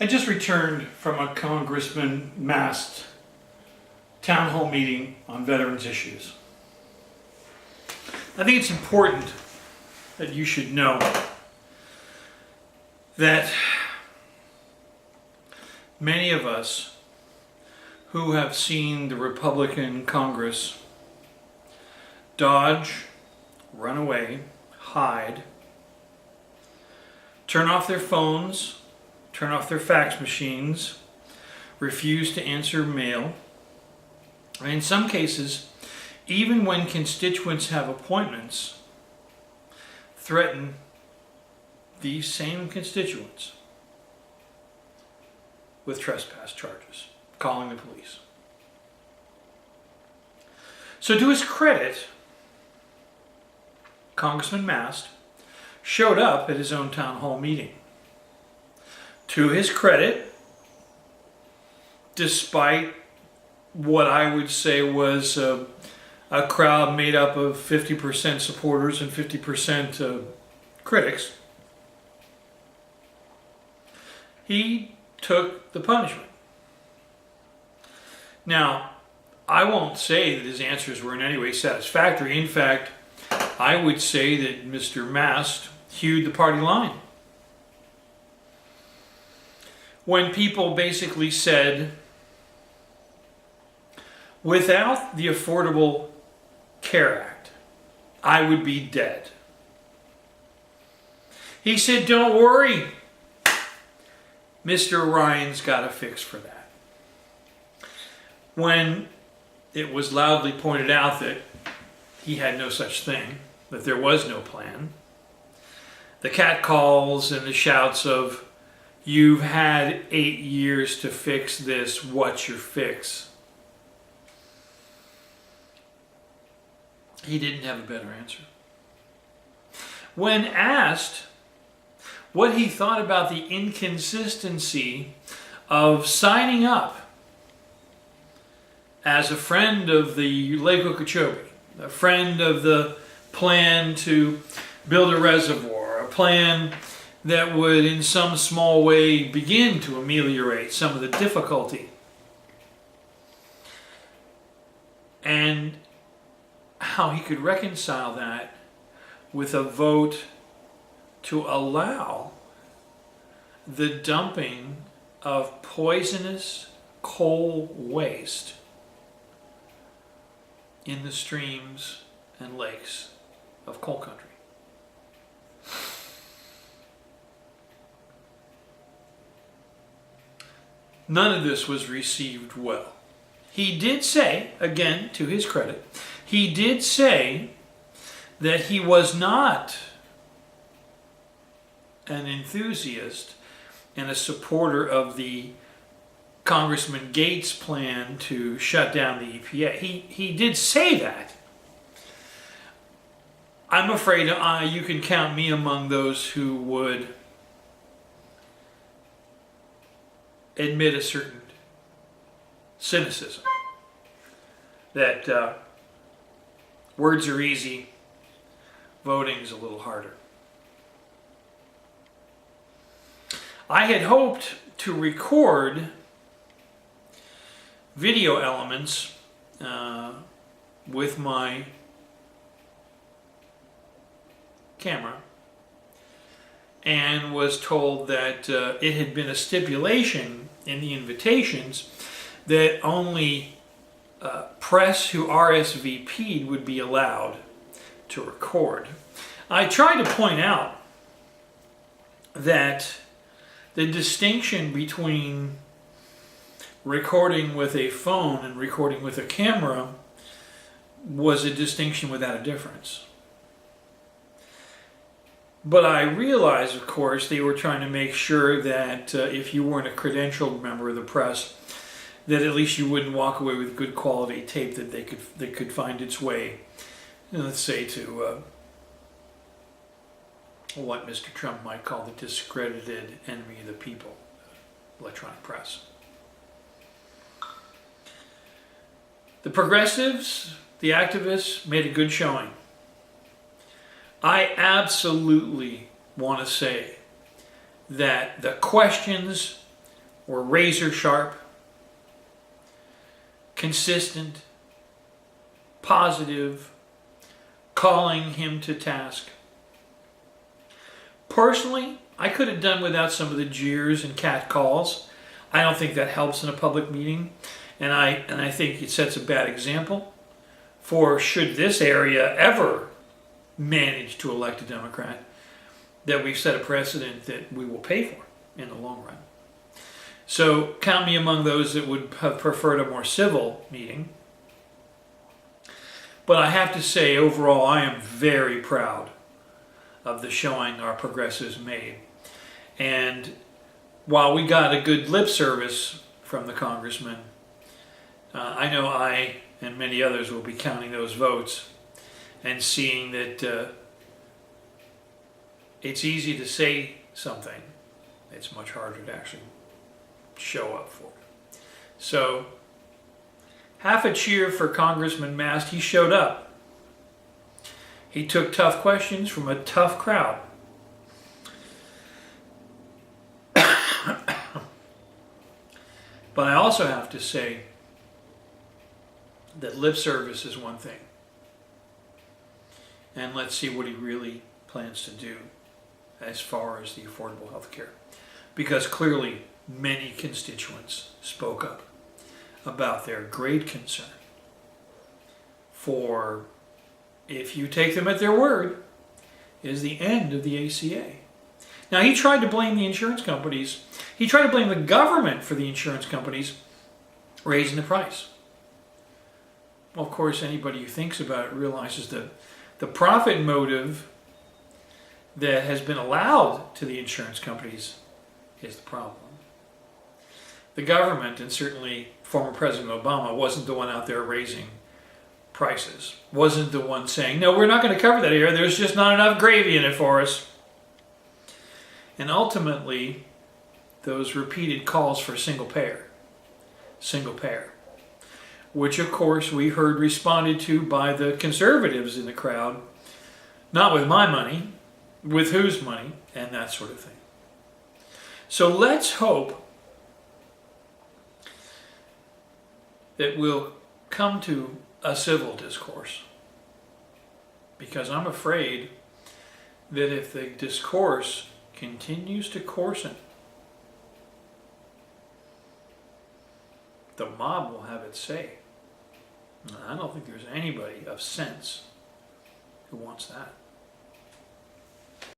I just returned from a Congressman Mast town hall meeting on veterans issues. I think it's important that you should know that many of us who have seen the Republican Congress dodge, run away, hide, turn off their phones, turn off their fax machines, refuse to answer mail, and in some cases, even when constituents have appointments, threaten these same constituents with trespass charges, calling the police. So to his credit, Congressman Mast showed up at his own town hall meeting. To his credit, despite what I would say was a crowd made up of 50% supporters and 50% critics, he took the punishment. Now, I won't say that his answers were in any way satisfactory. In fact, I would say that Mr. Mast hewed the party line. When people basically said, without the Affordable Care Act, I would be dead. He said, don't worry, Mr. Ryan's got a fix for that. When it was loudly pointed out that he had no such thing, that there was no plan, the catcalls and the shouts of, you've had 8 years to fix this, what's your fix? He didn't have a better answer. When asked what he thought about the inconsistency of signing up as a friend of the Lake Okeechobee, a friend of the plan to build a reservoir, a plan that would in some small way begin to ameliorate some of the difficulty, and how he could reconcile that with a vote to allow the dumping of poisonous coal waste in the streams and lakes of coal country. None of this was received well. He did say, again, to his credit, he did say that he was not an enthusiast and a supporter of the Congressman Gates' plan to shut down the EPA. He did say that. I'm afraid you can count me among those who would admit a certain cynicism. That words are easy, voting's a little harder. I had hoped to record video elements with my camera, and was told that it had been a stipulation in the invitations that only press who RSVP'd would be allowed to record. I tried to point out that the distinction between recording with a phone and recording with a camera was a distinction without a difference. But I realized, of course, they were trying to make sure that if you weren't a credentialed member of the press, that at least you wouldn't walk away with good quality tape that could find its way, let's say, to what Mr. Trump might call the discredited enemy of the people, electronic press. The progressives, the activists, made a good showing. I absolutely want to say that the questions were razor sharp, consistent, positive, calling him to task. Personally, I could have done without some of the jeers and catcalls. I don't think that helps in a public meeting, and I think it sets a bad example for should this area ever manage to elect a Democrat, that we've set a precedent that we will pay for in the long run. So count me among those that would have preferred a more civil meeting. But I have to say, overall, I am very proud of the showing our progressives made. And while we got a good lip service from the congressman, I know I and many others will be counting those votes and seeing that it's easy to say something. It's much harder to actually show up for it. So, half a cheer for Congressman Mast. He showed up. He took tough questions from a tough crowd. But I also have to say that lip service is one thing. And let's see what he really plans to do as far as the affordable health care. Because clearly many constituents spoke up about their great concern for, if you take them at their word, is the end of the ACA. Now, he tried to blame the insurance companies. He tried to blame the government for the insurance companies raising the price. Well, of course, anybody who thinks about it realizes that the profit motive that has been allowed to the insurance companies is the problem. The government, and certainly former President Obama, wasn't the one out there raising prices. Wasn't the one saying, no, we're not going to cover that area. There's just not enough gravy in it for us. And ultimately, those repeated calls for single payer, which of course we heard responded to by the conservatives in the crowd, not with my money, with whose money, and that sort of thing. So let's hope that we'll come to a civil discourse, because I'm afraid that if the discourse continues to coarsen, the mob will have its say. And I don't think there's anybody of sense who wants that.